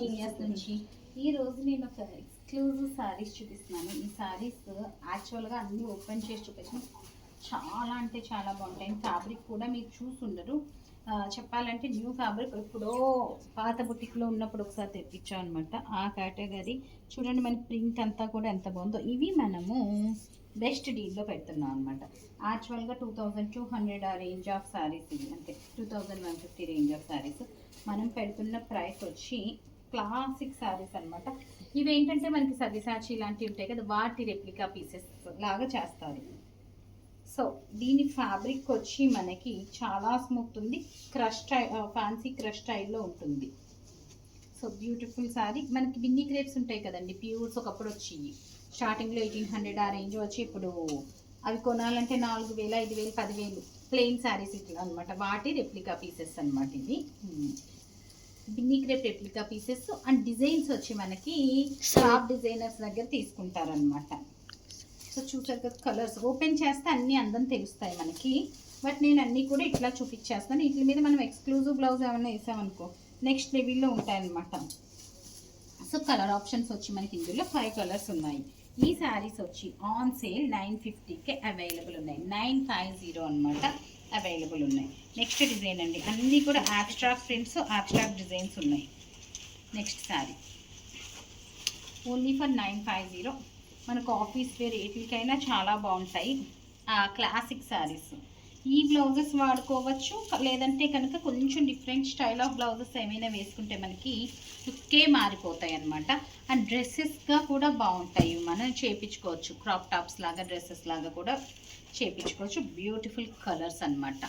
Medias నుంచి ఈ రోజు నేను ఒక ఎక్స్క్లూజివ్ శారీస్ చూపిస్తున్నాను. ఈ శారీస్ యాక్చువల్గా అన్నీ ఓపెన్ చేసి చూపించిన చాలా అంటే చాలా బాగుంటాయి. ఫ్యాబ్రిక్ కూడా మీరు చూసుండరు. చెప్పాలంటే న్యూ ఫ్యాబ్రిక్ ఎప్పుడో పాత బుటిక్లో ఉన్నప్పుడు ఒకసారి తెప్పించాం అనమాట. ఆ కేటగిరీ చూడండి, మన ప్రింట్ అంతా కూడా ఎంత బాగుందో. ఇవి మనము బెస్ట్ డీల్లో పెడుతున్నాం అనమాట. యాక్చువల్గా 2200 ఆ రేంజ్ ఆఫ్ శారీస్, ఇవి అంటే 2150 రేంజ్ ఆఫ్ శారీస్ మనం పెడుతున్న ప్రైస్ వచ్చి క్లాసిక్ శారీస్ అనమాట. ఇవేంటంటే మనకి సవ్యసాచి ఇలాంటివి ఉంటాయి కదా, వాటి రెప్లికా పీసెస్ లాగా చేస్తారు. సో దీని ఫ్యాబ్రిక్ వచ్చి మనకి చాలా స్మూత్ ఉంది, క్రష్ ఫ్యాన్సీ క్రష్ స్టైల్లో ఉంటుంది. So beautiful sari. మనకి బిన్నీ క్రేప్స్ ఉంటాయి కదండి, ప్యూర్స్ ఒకప్పుడు వచ్చి స్టార్టింగ్లో 1800 ఆ రేంజ్ వచ్చి ఇప్పుడు అవి కొనాలంటే 4000, 5000, 10,000 ప్లెయిన్ శారీస్ ఇట్లా అనమాట. వాటి రెప్లికా పీసెస్ అనమాట. ఇది Binny crepe replica pieces. And designs వచ్చి మనకి టాప్ డిజైనర్స్ దగ్గర తీసుకుంటారనమాట. సో చూసారు కదా, కలర్స్ ఓపెన్ చేస్తే అన్నీ అందం తెలుస్తాయి మనకి. బట్ నేను అన్నీ కూడా ఇట్లా చూపించేస్తాను. వీటి మీద మనం ఎక్స్క్లూజివ్ బ్లౌజ్ ఏమైనా వేసామనుకో నెక్స్ట్ లెవెల్లో ఉంటాయన్నమాట. సో కలర్ ఆప్షన్స్ వచ్చి మనకి ఇందులో 5 కలర్స్ ఉన్నాయి. ఈ శారీస్ వచ్చి ఆన్ సేల్ 950కే అవైలబుల్ ఉన్నాయి. 950 అనమాట అవైలబుల్ ఉన్నాయి. నెక్స్ట్ డిజైన్ అండి, అన్నీ కూడా ఆబ్స్ట్రాక్ట్ ప్రింట్స్, ఆబ్స్ట్రాక్ట్ డిజైన్స్ ఉన్నాయి. Next sari only for 950. మనకు ఆఫీస్ వేర్ ఏటికైనా చాలా బాగుంటాయి. క్లాసిక్ శారీస్. ఈ బ్లౌజెస్ వాడుకోవచ్చు, లేదంటే కనుక కొంచెం డిఫరెంట్ స్టైల్ ఆఫ్ బ్లౌజెస్ ఏమైనా వేసుకుంటే మనకి లుక్కే మారిపోతాయి అనమాట. అండ్ డ్రెస్సెస్గా కూడా బాగుంటాయి, మనం చేపించుకోవచ్చు. క్రాప్ టాప్స్ లాగా, డ్రెస్సెస్ లాగా కూడా చేపించుకోవచ్చు. బ్యూటిఫుల్ కలర్స్ అనమాట.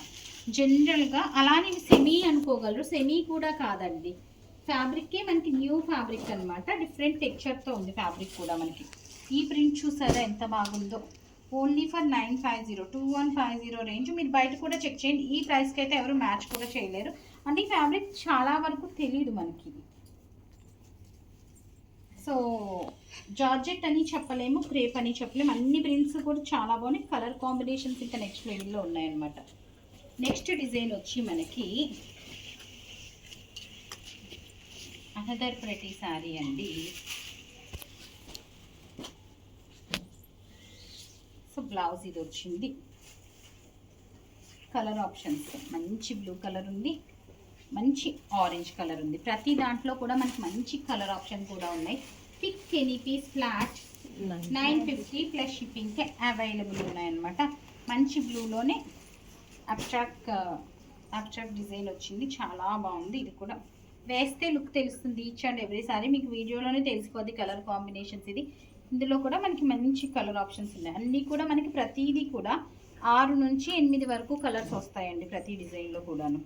జనరల్గా అలానే సెమీ అనుకోగలరు, సెమీ కూడా కాదండి. ఫ్యాబ్రిక్కే మనకి న్యూ ఫ్యాబ్రిక్ అనమాట. డిఫరెంట్ టెక్స్చర్తో ఉంది ఫ్యాబ్రిక్ కూడా మనకి. ఈ ప్రింట్ చూసారా ఎంత బాగుందో. Only for 950, 2150 range. మీరు బయట కూడా చెక్ చేయండి, ఈ ప్రైస్కి అయితే ఎవరు మ్యాచ్ కూడా చేయలేరు. అంటే ఈ ఫ్యాబ్రిక్ చాలా వరకు తెలియదు మనకి. సో జార్జెట్ అని చెప్పలేము, క్రేప్ అని చెప్పలేము. అన్ని ప్రింట్స్ కూడా చాలా బాగున్నాయి. కలర్ కాంబినేషన్స్ ఇంకా నెక్స్ట్ లెవెల్లో ఉన్నాయన్నమాట. నెక్స్ట్ డిజైన్ వచ్చి మనకి అనదర్ ప్రెటీ శారీ అండి. సో బ్లౌజ్ ఇది వచ్చింది. కలర్ ఆప్షన్స్ మంచి బ్లూ కలర్ ఉంది, మంచి ఆరెంజ్ కలర్ ఉంది. ప్రతి దాంట్లో కూడా మనకి మంచి కలర్ ఆప్షన్ కూడా ఉన్నాయి. Pick any piece flat 950 plus షిప్పింగ్కి అవైలబుల్ ఉన్నాయన్నమాట. మంచి బ్లూలోనే అబ్స్ట్రాక్ట్ డిజైన్ వచ్చింది, చాలా బాగుంది. ఇది కూడా వేస్తే లుక్ తెలుస్తుంది. ఈచ్ అండ్ ఎవ్రీ సారీ మీకు వీడియోలోనే తెలిసిపోద్ది కలర్ కాంబినేషన్స్. ఇందులో కూడా మనకి మంచి కలర్ ఆప్షన్స్ ఉన్నాయి. అన్నీ కూడా మనకి ప్రతిదీ కూడా 6 నుంచి 8 వరకు కలర్స్ వస్తాయండి ప్రతి డిజైన్లో కూడాను.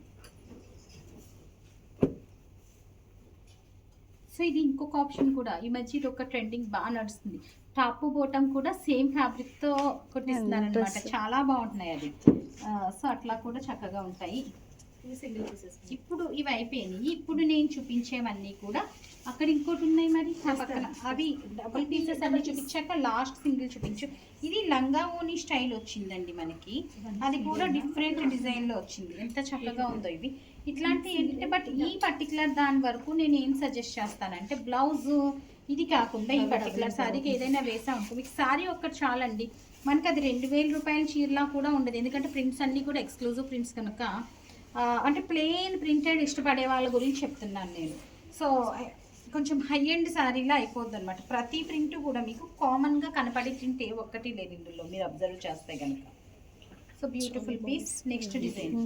సో ఇది ఇంకొక ఆప్షన్ కూడా, ఈ మధ్య ఇది ఒక ట్రెండింగ్ బాగా నడుస్తుంది. టాప్ బోటం కూడా సేమ్ ఫ్యాబ్రిక్తో కొట్టిస్తున్నారు అనమాట. చాలా బాగుంటున్నాయి అది. సో అట్లా కూడా చక్కగా ఉంటాయి. ఇప్పుడు ఇవి అయిపోయినాయి. ఇప్పుడు నేను చూపించేవన్నీ కూడా అక్కడ ఇంకోటి ఉన్నాయి మరి పక్కన, అవి డబుల్ పీసెస్ అన్ని చూపించాక లాస్ట్ సింగిల్ చూపించు. ఇది లంగా ఓని స్టైల్ వచ్చిందండి మనకి. అది కూడా డిఫరెంట్ డిజైన్లో వచ్చింది. ఎంత చక్కగా ఉందో ఇవి. ఇట్లాంటి ఏంటంటే బట్ ఈ పర్టికులర్ దాని వరకు నేను ఏం సజెస్ట్ చేస్తానంటే, బ్లౌజ్ ఇది కాకుండా ఈ పర్టికులర్ శారీకి ఏదైనా వేసా ఉంటుంది. మీకు శారీ ఒక్కటి చాలండి. మనకి అది 2000 రూపాయల చీరలా కూడా ఉండదు. ఎందుకంటే ప్రింట్స్ అన్నీ కూడా ఎక్స్క్లూజివ్ ప్రింట్స్ కనుక, అంటే ప్లెయిన్ ప్రింటెడ్ ఇష్టపడే వాళ్ళ గురించి చెప్తున్నాను నేను. సో కొంచెం హై ఎండ్ శారీలా అయిపోద్ది అనమాట. ప్రతి ప్రింట్ కూడా మీకు కామన్గా కనపడే ప్రింట్ ఏ ఒక్కటి లేదు ఇందులో, మీరు అబ్జర్వ్ చేస్తే కనుక. So beautiful piece. Next design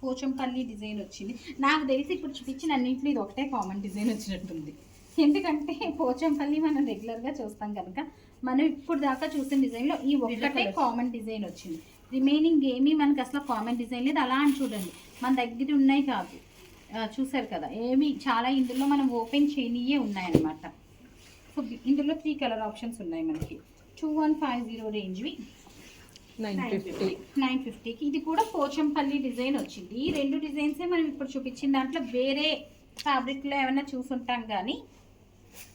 Pochampally design వచ్చింది. నాకు తెలిసి ఇప్పుడు చూపించిన అన్నింటిలో ఇది ఒకటే కామన్ డిజైన్ వచ్చినట్టుంది. ఎందుకంటే పోచంపల్లి మనం రెగ్యులర్గా చూస్తాం కనుక, మనం ఇప్పుడు దాకా చూసిన డిజైన్లో ఈ ఒక్కటే కామన్ డిజైన్ వచ్చింది. రిమైనింగ్ ఏమీ మనకి అసలు కామన్ డిజైన్ లేదు. అలా అని చూడండి, మన దగ్గర ఉన్నాయి కాదు, చూసారు కదా, ఏమి చాలా ఇందులో మనం ఓపెన్ చేయనియే ఉన్నాయన్నమాట. సో ఇందులో 3 కలర్ ఆప్షన్స్ ఉన్నాయి మనకి. 2150 రేంజ్వి 950కి. ఇది కూడా పోచంపల్లి డిజైన్ వచ్చింది. ఈ 2 డిజైన్సే మనం ఇప్పుడు చూపించిన దాంట్లో వేరే ఫ్యాబ్రిక్లో ఏమైనా చూసుంటాం కానీ,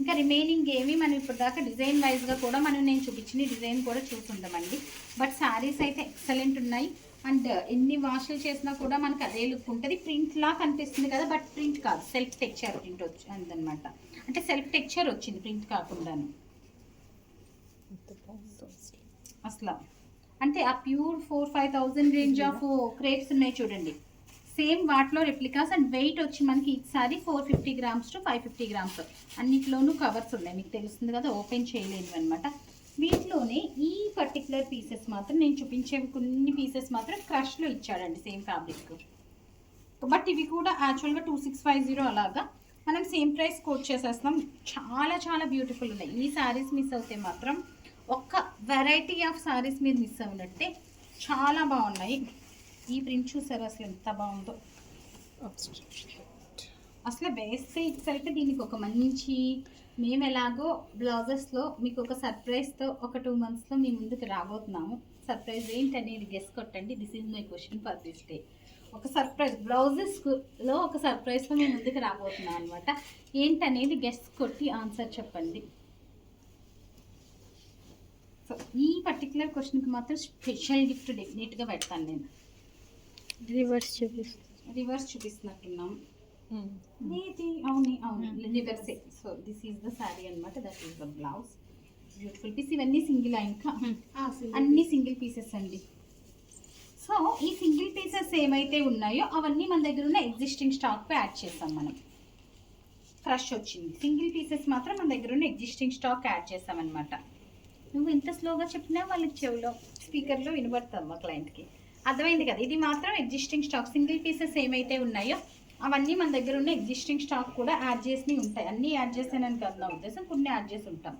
ఇంకా రిమైనింగ్ ఏమి మనం ఇప్పుడు దాకా డిజైన్ వైజ్గా కూడా నేను చూపించిన డిజైన్ కూడా చూసుంటామండి. బట్ శారీస్ అయితే ఎక్సలెంట్ ఉన్నాయి. అండ్ ఎన్ని వాషులు చేసినా కూడా మనకు అదే లుక్ ఉంటుంది. ప్రింట్ లా కనిపిస్తుంది కదా, బట్ ప్రింట్ కాదు, సెల్ఫ్ టెక్చర్ ప్రింట్ వచ్చిందనమాట. అంటే సెల్ఫ్ టెక్చర్ వచ్చింది, ప్రింట్ కాకుండాను. అసలు అంటే ఆ ప్యూర్ 4-5,000 రేంజ్ ఆఫ్ క్రేప్స్ ఉన్నాయి చూడండి, సేమ్ వాటిలో రెప్లికాస్. అండ్ వెయిట్ వచ్చి మనకి ఈసారి 450 grams to 550 grams అన్నిట్లోనూ కవర్స్ ఉన్నాయి, మీకు తెలుస్తుంది కదా, ఓపెన్ చేయలేదు అనమాట. వీటిలోనే ఈ పర్టికులర్ పీసెస్ మాత్రం నేను చూపించే కొన్ని పీసెస్ మాత్రం క్రష్లో ఇచ్చాడండి, సేమ్ ఫ్యాబ్రిక్. బట్ ఇవి కూడా యాక్చువల్గా 2650 అలాగా మనం సేమ్ ప్రైస్ కోట్ చేసేస్తాం. చాలా చాలా బ్యూటిఫుల్ ఉన్నాయి. ఈ శారీస్ మిస్ అవుతే మాత్రం ఒక్క వెరైటీ ఆఫ్ శారీస్ మీరు మిస్ అవునట్టే, చాలా బాగున్నాయి. ఈ ప్రింట్ చూసారు అసలు ఎంత బాగుందో, అసలు వేస్తే ఇట్సెల్ఫ్ దీనికి ఒక మంచి, మేము ఎలాగో బ్లౌజెస్లో మీకు ఒక సర్ప్రైజ్తో ఒక 2 monthsలో మీ ముందుకు రాబోతున్నాము. సర్ప్రైజ్ ఏంటనేది గెస్ కొట్టండి. This is my question for this day. ఒక సర్ప్రైజ్ బ్లౌజెస్లో ఒక సర్ప్రైజ్తో మీ ముందుకు రాబోతున్నాం అనమాట. ఏంటనేది గెస్ కొట్టి ఆన్సర్ చెప్పండి. సో ఈ పర్టికులర్ క్వశ్చన్కి మాత్రం స్పెషల్ గిఫ్ట్ డెఫినెట్గా పెడతాను నేను. రివర్స్ చూపిస్తున్నట్టున్నాం. అవును రివర్సే. So this is the sari అనమాట, that is the blouse. Beautiful piece. ఇవన్నీ సింగిల్ ఇంకా అన్ని సింగిల్ పీసెస్ అండి. సో ఈ సింగిల్ పీసెస్ ఏమైతే ఉన్నాయో అవన్నీ మన దగ్గర ఉన్న ఎగ్జిస్టింగ్ స్టాక్పై యాడ్ చేస్తాం మనం. క్రష్ వచ్చింది, సింగిల్ పీసెస్ మాత్రం మన దగ్గర ఉన్న ఎగ్జిస్టింగ్ స్టాక్ యాడ్ చేస్తామన్నమాట. నువ్వు ఎంత స్లోగా చెప్పినా వాళ్ళకి చెవిలో స్పీకర్లో వినబడతాం మా క్లయింట్కి, అర్థమైంది కదా. ఇది మాత్రం ఎగ్జిస్టింగ్ స్టాక్, సింగిల్ పీసెస్ ఏమైతే ఉన్నాయో అవన్నీ మన దగ్గర ఉన్న ఎగ్జిస్టింగ్ స్టాక్ కూడా యాడ్ చేసి ఉంటాయి. అన్నీ యాడ్ చేసానని కాదు నా ఉద్దేశం, కొన్ని యాడ్ చేసి ఉంటాం.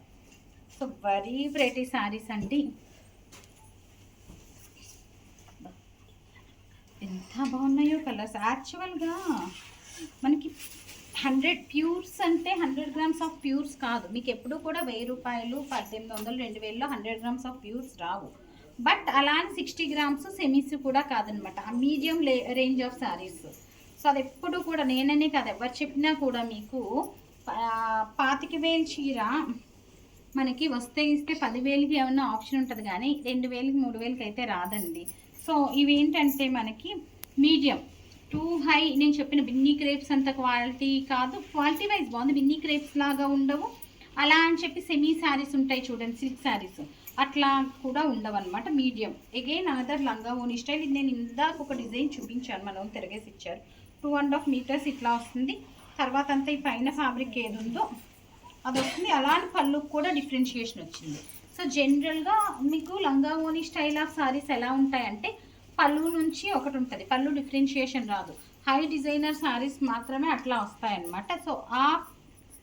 సో వెరీ ప్రెటీ శారీస్ అండి, ఎంత బాగున్నాయో కలర్స్. యాక్చువల్గా మనకి 100 ప్యూర్స్ అంటే 100 grams ఆఫ్ ప్యూర్స్ కాదు, మీకు ఎప్పుడు కూడా 1000 రూపాయలు 1800 2000లో 100 grams of pures Rao. But అలా అని 60 grams సెమీస్ కూడా కాదనమాట, ఆ medium range of saris. So అది ఎప్పుడు కూడా నేననే కాదు, ఎవరు చెప్పినా కూడా మీకు 25,000 చీర మనకి వస్తే ఇస్తే 10,000కి ఏమన్నా ఆప్షన్ ఉంటుంది, కానీ 2,000కి 3,000కి అయితే రాదండి. సో ఇవేంటంటే మనకి మీడియం టూ హై. నేను చెప్పిన బిన్నీ క్రేప్స్ అంత క్వాలిటీ కాదు, క్వాలిటీ వైజ్ బాగుంది, బిన్నీ క్రేప్స్ లాగా ఉండవు. అలా అని చెప్పి సెమీ శారీస్ ఉంటాయి చూడండి, సిల్క్ శారీస్ అట్లా కూడా ఉండవు అనమాట, మీడియం. అగైన్ అనదర్ లంగా ఓని స్టైల్. ఇది నేను ఇందాక ఒక డిజైన్ చూపించాను, మనం తిరగేసి ఇచ్చారు. 2.5 meters ఇట్లా వస్తుంది. తర్వాత అంతా ఈ పైన ఫ్యాబ్రిక్ ఏది ఉందో అది వస్తుంది. అలాంటి పళ్ళు కూడా డిఫరెన్షియేషన్ వచ్చింది. సో జనరల్గా మీకు లంగా ఓని స్టైల్ ఆఫ్ శారీస్ ఎలా ఉంటాయంటే పళ్ళు నుంచి ఒకటి ఉంటుంది, పళ్ళు డిఫరెన్షియేషన్ రాదు. హై డిజైనర్ శారీస్ మాత్రమే అట్లా వస్తాయన్నమాట. సో ఆ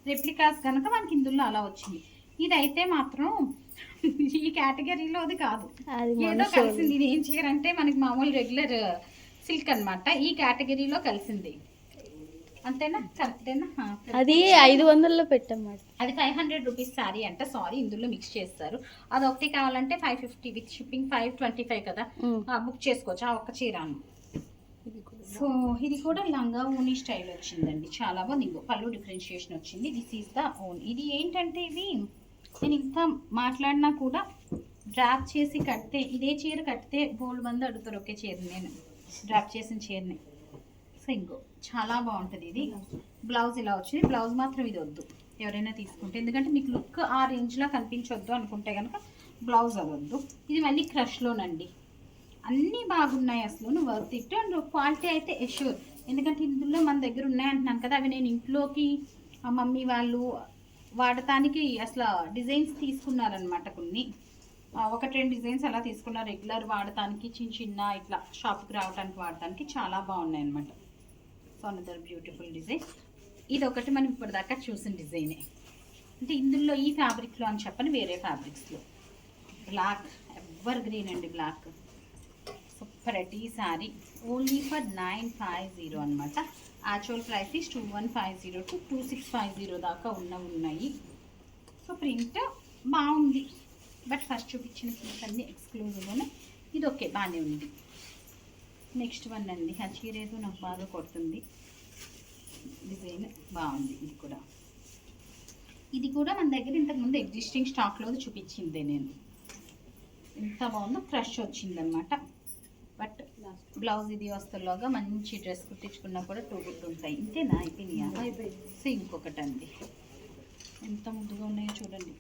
రెప్లికాస్ కనుక మనకి ఇందులో అలా వచ్చింది. ఇదైతే మాత్రం ఈ కేటగిరీలో అది కాదు, ఏదో కలిసింది. ఇది ఏం చీరంటే మనకి మామూలు రెగ్యులర్ సిల్క్ అనమాట, ఈ కేటగిరీలో కలిసింది, అంతేనా? కరెక్టేనా? అది 500లో పెట్టామాట, అది 500 రూపీస్ శారీ అంట. సారీ, ఇందులో మిక్స్ చేస్తారు. అది ఒకటి కావాలంటే 550 విత్ షిప్పింగ్ 525 కదా, బుక్ చేసుకోవచ్చు ఆ ఒక్క చీరాను. సో ఇది కూడా లంగా ఓనీ స్టైల్ వచ్చిందండి, చాలా బాగుంది. ఇంకో పళ్ళు డిఫరెన్షియేషన్ వచ్చింది. This is the own. ఇది ఏంటంటే ఇవి నేను ఇంత మాట్లాడినా కూడా డ్రాప్ చేసి కడితే, ఇదే చీర కడితే బోల్డ్ మంది అడుగుతారు ఒకే చీర, నేను డ్రాప్ చేసిన చీరని. సో ఇంకో చాలా బాగుంటుంది. ఇది బ్లౌజ్ ఇలా వచ్చింది, బ్లౌజ్ మాత్రం ఇది వద్దు ఎవరైనా తీసుకుంటే, ఎందుకంటే మీకు లుక్ ఆ రేంజ్లో కనిపించొద్దు అనుకుంటే కనుక బ్లౌజ్ అవ్వద్దు. ఇది మళ్ళీ క్రష్లోనండి, అన్నీ బాగున్నాయి అసలు, వర్త్ ఇట్. అండ్ క్వాలిటీ అయితే ఎష్యూర్, ఎందుకంటే ఇందులో మన దగ్గర ఉన్నాయంటున్నాను కదా, అవి నేను ఇంట్లోకి మమ్మీ వాళ్ళు వాడటానికి అసలు డిజైన్స్ తీసుకున్నారనమాట. కొన్ని 1-2 డిజైన్స్ అలా తీసుకున్నారు, రెగ్యులర్ వాడటానికి, చిన్న చిన్న ఇట్లా షాప్కి రావడానికి వాడటానికి చాలా బాగున్నాయి అనమాట. So another beautiful design. ఇది ఒకటి మనం ఇప్పటిదాకా చూసిన డిజైనే, అంటే ఇందులో ఈ ఫ్యాబ్రిక్లో అని చెప్పని వేరే ఫ్యాబ్రిక్స్లో. బ్లాక్ ఎవర్ గ్రీన్ అండి, బ్లాక్ సూపర్. ఈ శారీ ఓన్లీ ఫర్ 950 అనమాట. యాక్చువల్ ప్రైస్ ఇస్ 2150 to 2650 దాకా ఉన్నాయి. సో ప్రింట్ బాగుంది, బట్ ఫస్ట్ చూపించిన పీస్ అన్ని ఎక్స్క్లూజివ్గానే. ఇది ఓకే, బాగానే ఉంది. నెక్స్ట్ వన్ అండి, ఆ చీర ఏదో నాకు బాగా కొడుతుంది, డిజైన్ బాగుంది. ఇది కూడా మన దగ్గర ఇంతకుముందు ఎగ్జిస్టింగ్ స్టాక్లో చూపించిందే నేను. ఎంత బాగుందో, క్రష్ వచ్చిందనమాట. బట్ బ్లౌజ్ ఇది వస్తులోగా మంచి డ్రెస్ కుట్టించుకున్నా కూడా 2 గుడ్లు ఉంటాయి. ఇంతేనా అయిపోయినాయా? సో ఇంకొకటి అండి, ఎంత ముద్దుగా ఉన్నాయో చూడండి,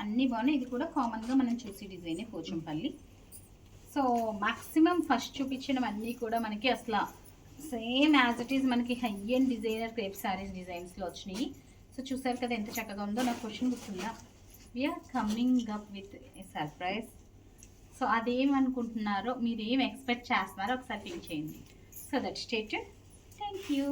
అన్నీ బాగున్నాయి. ఇది కూడా కామన్గా మనం చూసి డిజైనే పోచంపల్లి. సో మ్యాక్సిమం ఫస్ట్ చూపించినవన్నీ కూడా మనకి అసలు సేమ్ యాజ్ ఇట్ ఈజ్ మనకి high and designer crepe saris డిజైన్స్లో వచ్చినాయి. సో చూసారు కదా ఎంత చక్కగా ఉందో. నాకు క్వశ్చన్ గుర్తుందా, we are coming up with a surprise. So అదేమనుకుంటున్నారో, మీరు ఏం ఎక్స్పెక్ట్ చేస్తున్నారో ఒకసారి థింక్ చేయండి. So that's it. Thank you.